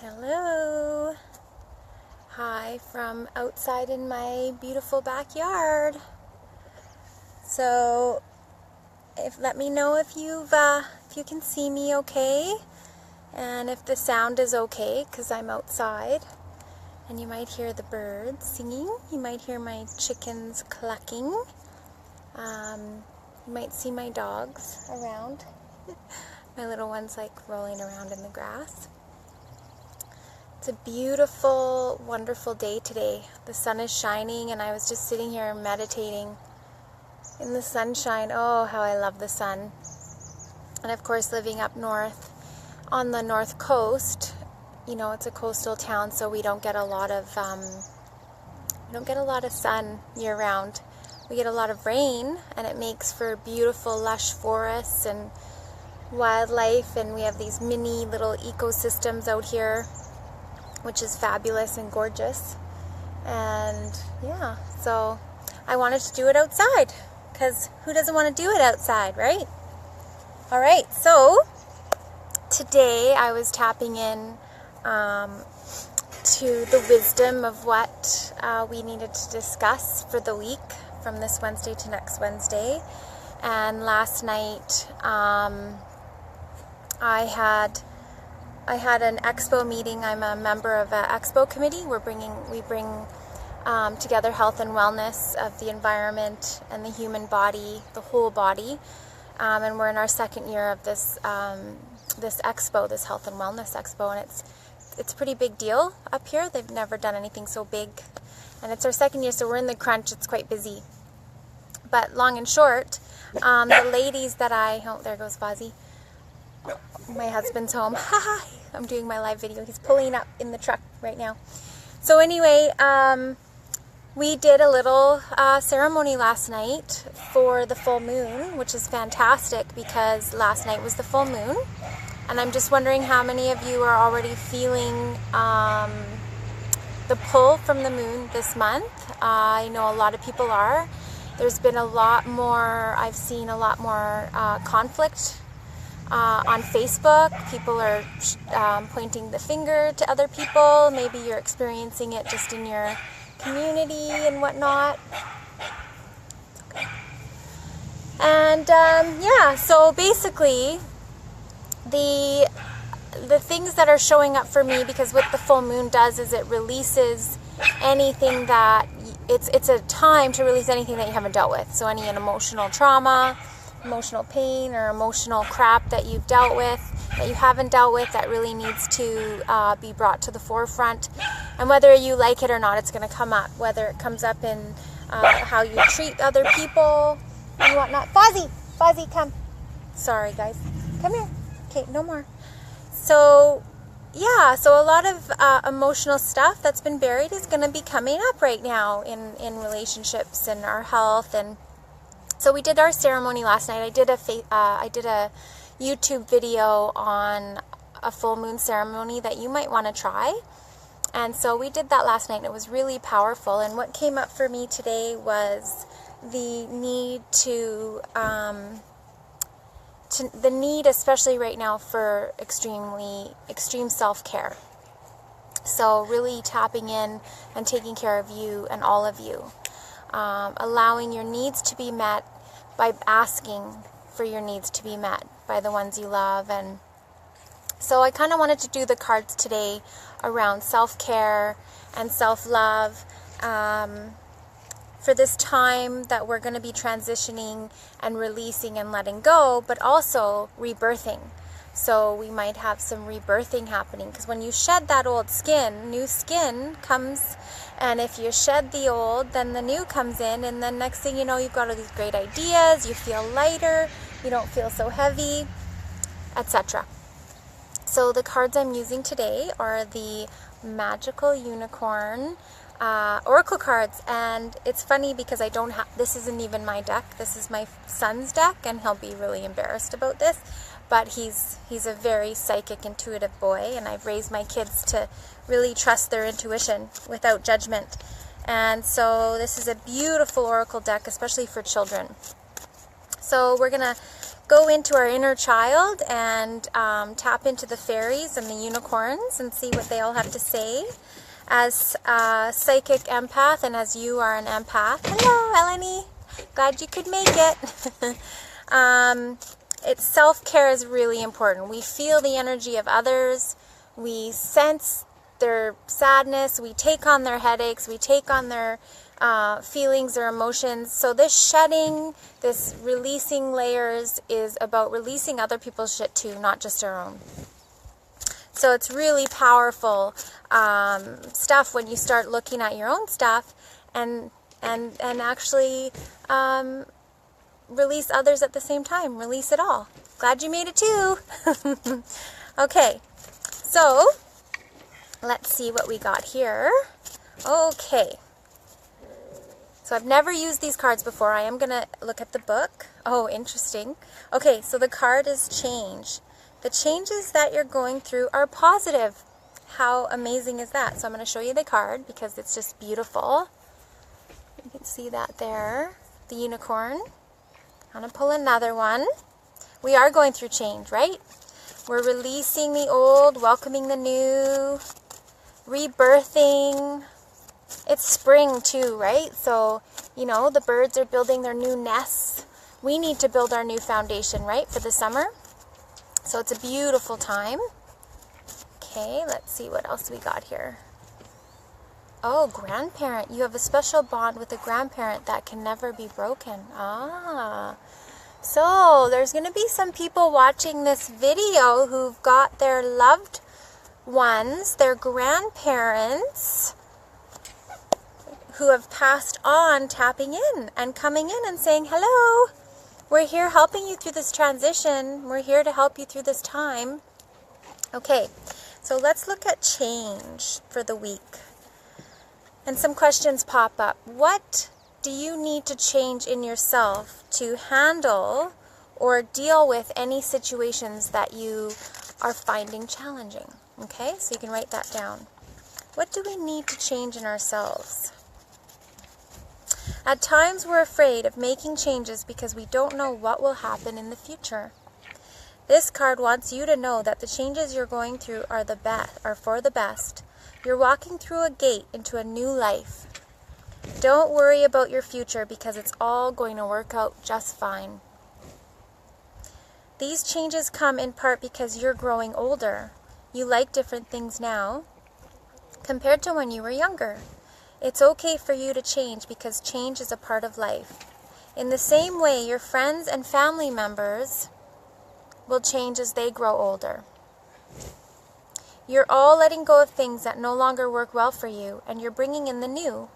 Hello. Hi from outside in my beautiful backyard. So, let me know if you can see me okay, and if the sound is okay, because I'm outside, and you might hear the birds singing. You might hear my chickens clucking. You might see my dogs around. My little one's like rolling around in the grass. It's a beautiful, wonderful day today. The sun is shining, and I was just sitting here meditating in the sunshine. Oh, how I love the sun. And of course, living up north on the north coast, it's a coastal town, so we don't get a lot of sun year round. We get a lot of rain, and it makes for beautiful, lush forests and wildlife, and we have these mini little ecosystems out here, which is fabulous and gorgeous. And yeah, so I wanted to do it outside, because who doesn't want to do it outside, right? All right, so today I was tapping in to the wisdom of what we needed to discuss for the week from this Wednesday to next Wednesday. And last night I had an expo meeting. I'm a member of an expo committee. We bring together health and wellness of the environment and the human body, the whole body. And we're in our second year of this expo, this health and wellness expo, and it's a pretty big deal up here. They've never done anything so big, and it's our second year, so we're in the crunch. It's quite busy. But long and short, the ladies that oh, there goes Fozzie. My husband's home. Hi, I'm doing my live video. He's pulling up in the truck right now. So anyway, we did a little ceremony last night for the full moon, which is fantastic because last night was the full moon. And I'm just wondering how many of you are already feeling the pull from the moon this month. I know a lot of people are. There's been I've seen a lot more conflict on Facebook. People are pointing the finger to other people. Maybe you're experiencing it just in your community and whatnot. Okay. And so basically the things that are showing up for me, because what the full moon does is it releases anything that it's a time to release anything that you haven't dealt with. So any emotional trauma, emotional pain, or emotional crap that you've dealt with, that you haven't dealt with, that really needs to be brought to the forefront. And whether you like it or not, it's going to come up. Whether it comes up in how you treat other people and whatnot. Fozzie, come. Sorry, guys. Come here. Okay, no more. So a lot of emotional stuff that's been buried is going to be coming up right now in relationships and our health. And so we did our ceremony last night. I did a YouTube video on a full moon ceremony that you might want to try. And so we did that last night, and it was really powerful. And what came up for me today was the need the need, especially right now, for extreme self-care. So really tapping in and taking care of you and all of you. Allowing your needs to be met by asking for your needs to be met by the ones you love. And so I kind of wanted to do the cards today around self-care and self-love for this time that we're going to be transitioning and releasing and letting go, but also rebirthing. So we might have some rebirthing happening, because when you shed that old skin, new skin comes, and if you shed the old, then the new comes in, and then next thing you know, you've got all these great ideas, you feel lighter, you don't feel so heavy, etc. So the cards I'm using today are the Magical Unicorn Oracle cards, and it's funny because this isn't even my deck, this is my son's deck, and he'll be really embarrassed about this, but he's a very psychic, intuitive boy, and I've raised my kids to really trust their intuition without judgment. And so this is a beautiful oracle deck, especially for children. So we're going to go into our inner child and tap into the fairies and the unicorns and see what they all have to say. As a psychic empath and as you are an empath, hello Eleni, glad you could make it. Self-care is really important. We feel the energy of others, we sense their sadness, we take on their headaches, we take on their feelings or emotions. So this shedding, this releasing layers is about releasing other people's shit too, not just our own. So it's really powerful stuff when you start looking at your own stuff and actually release others at the same time. Release it all. Glad you made it too. Okay, so let's see what we got here. Okay. So I've never used these cards before. I am going to look at the book. Oh, interesting. Okay, so the card is change. The changes that you're going through are positive. How amazing is that? So I'm going to show you the card because it's just beautiful. You can see that there. The unicorn. I'm going to pull another one. We are going through change, right? We're releasing the old, welcoming the new, rebirthing. It's spring too, right? So, you know, the birds are building their new nests. We need to build our new foundation, right, for the summer. So it's a beautiful time. Okay, let's see what else we got here. Oh, grandparent. You have a special bond with a grandparent that can never be broken. So there's going to be some people watching this video who've got their loved ones, their grandparents, who have passed on, tapping in and coming in and saying, hello, we're here helping you through this transition. We're here to help you through this time. Okay, so let's look at change for the week. And some questions pop up. What do you need to change in yourself to handle or deal with any situations that you are finding challenging? Okay, so you can write that down. What do we need to change in ourselves? At times we're afraid of making changes because we don't know what will happen in the future. This card wants you to know that the changes you're going through are for the best. You're walking through a gate into a new life. Don't worry about your future because it's all going to work out just fine. These changes come in part because you're growing older. You like different things now compared to when you were younger. It's okay for you to change because change is a part of life. In the same way, your friends and family members will change as they grow older. You're all letting go of things that no longer work well for you, and you're bringing in the new.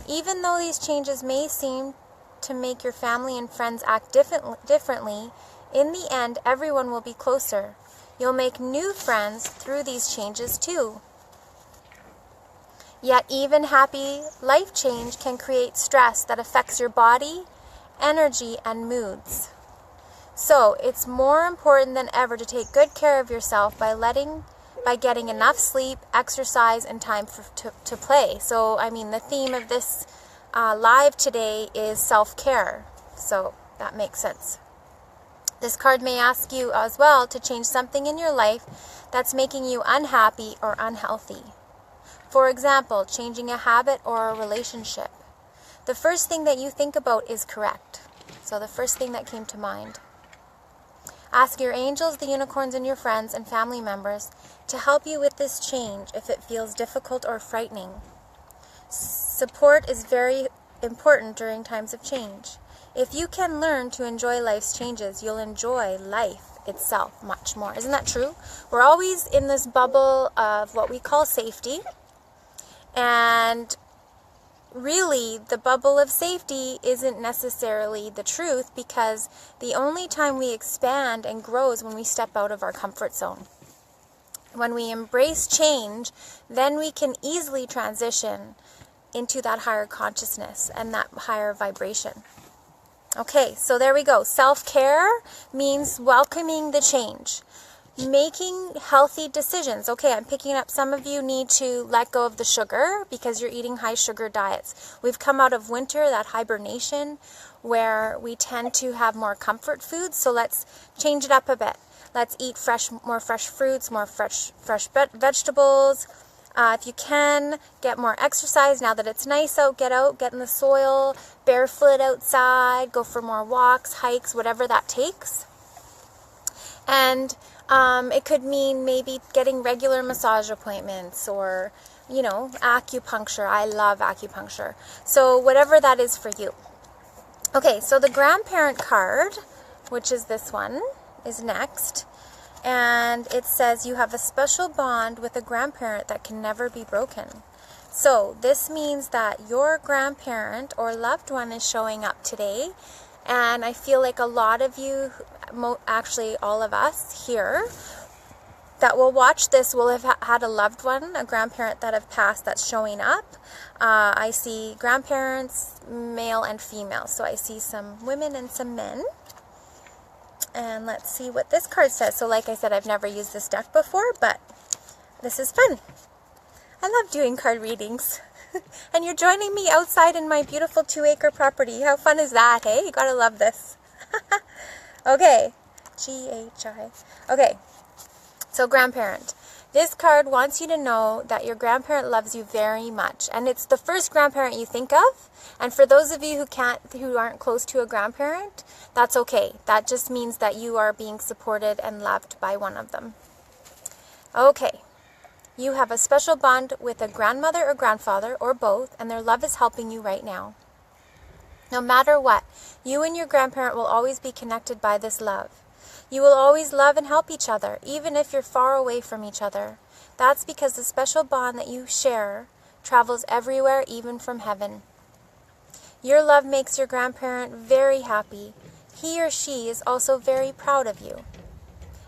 Even though these changes may seem to make your family and friends act differently, in the end, everyone will be closer. You'll make new friends through these changes too. Yet even happy life change can create stress that affects your body, energy, and moods. So it's more important than ever to take good care of yourself by getting enough sleep, exercise, and time to play. So, I mean, the theme of this live today is self-care. So that makes sense. This card may ask you as well to change something in your life that's making you unhappy or unhealthy. For example, changing a habit or a relationship. The first thing that you think about is correct. So the first thing that came to mind. Ask your angels, the unicorns, and your friends and family members to help you with this change if it feels difficult or frightening. Support is very important during times of change. If you can learn to enjoy life's changes, you'll enjoy life itself much more. Isn't that true? We're always in this bubble of what we call safety. And really, the bubble of safety isn't necessarily the truth, because the only time we expand and grow is when we step out of our comfort zone. When we embrace change, then we can easily transition into that higher consciousness and that higher vibration. Okay, so there we go. Self-care means welcoming the change. making healthy decisions. Okay, I'm picking up some of you need to let go of the sugar because you're eating high sugar diets. We've come out of winter, that hibernation, where we tend to have more comfort foods. So let's change it up a bit. Let's eat more fresh fruits, more fresh vegetables. If you can, get more exercise. Now that it's nice out, get in the soil, barefoot outside, go for more walks, hikes, whatever that takes. And it could mean maybe getting regular massage appointments or, acupuncture. I love acupuncture. So whatever that is for you. Okay, so the grandparent card, which is this one, is next. And it says you have a special bond with a grandparent that can never be broken. So this means that your grandparent or loved one is showing up today. And I feel like a lot of you, actually all of us here, that will watch this will have had a loved one, a grandparent that have passed that's showing up. I see grandparents, male and female. So I see some women and some men. And let's see what this card says. So like I said, I've never used this deck before, but this is fun. I love doing card readings. And you're joining me outside in my beautiful 2-acre property. How fun is that, hey? You gotta love this. Okay. G-H-I. Okay. So grandparent. This card wants you to know that your grandparent loves you very much. And it's the first grandparent you think of. And for those of you who aren't close to a grandparent, that's okay. That just means that you are being supported and loved by one of them. Okay. You have a special bond with a grandmother or grandfather or both, and their love is helping you right now. No matter what, you and your grandparent will always be connected by this love. You will always love and help each other, even if you're far away from each other. That's because the special bond that you share travels everywhere, even from heaven. Your love makes your grandparent very happy. He or she is also very proud of you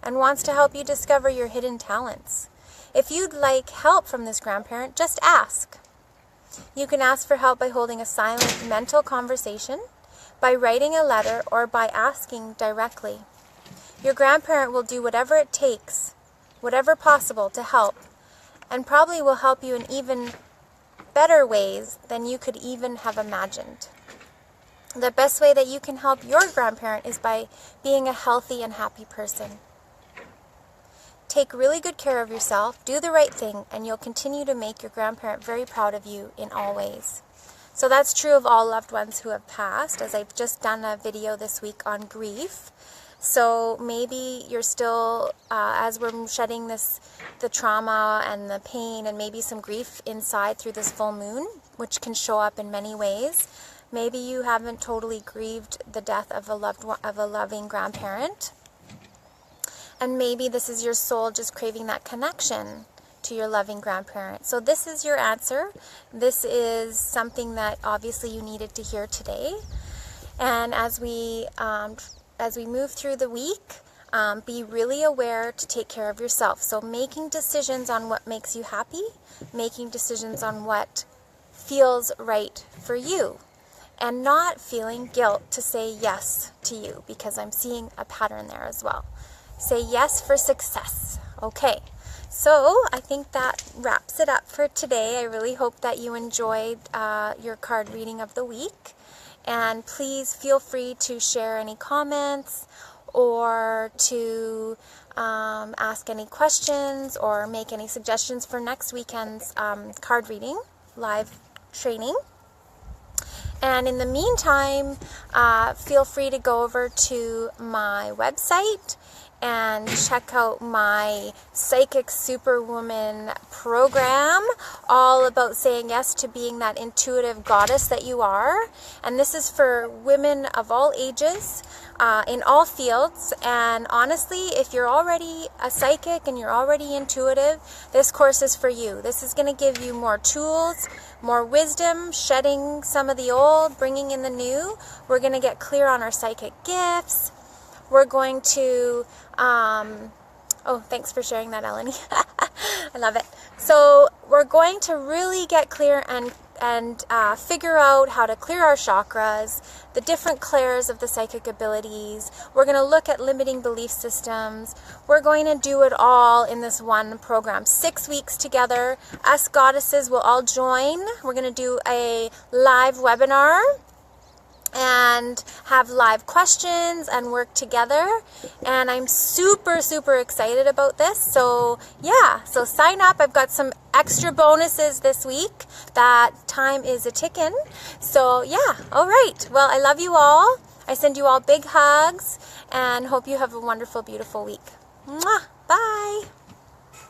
and wants to help you discover your hidden talents. If you'd like help from this grandparent, just ask. You can ask for help by holding a silent mental conversation, by writing a letter, or by asking directly. Your grandparent will do whatever it takes, whatever possible to help, and probably will help you in even better ways than you could even have imagined. The best way that you can help your grandparent is by being a healthy and happy person. Take really good care of yourself, do the right thing, and you'll continue to make your grandparent very proud of you in all ways. So that's true of all loved ones who have passed, as I've just done a video this week on grief. So maybe you're still, as we're shedding the trauma and the pain and maybe some grief inside through this full moon, which can show up in many ways. Maybe you haven't totally grieved the death of a loving grandparent. And maybe this is your soul just craving that connection to your loving grandparent. So this is your answer. This is something that obviously you needed to hear today. And as we move through the week, be really aware to take care of yourself. So making decisions on what makes you happy, making decisions on what feels right for you, and not feeling guilt to say yes to you, because I'm seeing a pattern there as well. Say yes for success. Okay, so I think that wraps it up for today. I really hope that you enjoyed your card reading of the week. And please feel free to share any comments or to ask any questions or make any suggestions for next weekend's card reading live training. And in the meantime, feel free to go over to my website and check out my Psychic Superwoman program, all about saying yes to being that intuitive goddess that you are. And this is for women of all ages, in all fields. And honestly, if you're already a psychic and you're already intuitive, this course is for you. This is going to give you more tools, more wisdom, shedding some of the old, bringing in the new. We're going to get clear on our psychic gifts. We're going to, oh, thanks for sharing that, Eleni. I love it. So we're going to really get clear figure out how to clear our chakras, the different clairs of the psychic abilities. We're going to look at limiting belief systems. We're going to do it all in this one program. 6 weeks together. Us goddesses will all join. We're going to do a live webinar and have live questions and work together, and I'm super excited about this. So yeah, so sign up. I've got some extra bonuses this week. That time is a ticking. So yeah, all right, well, I love you all. I send you all big hugs and hope you have a wonderful, beautiful week. Mwah!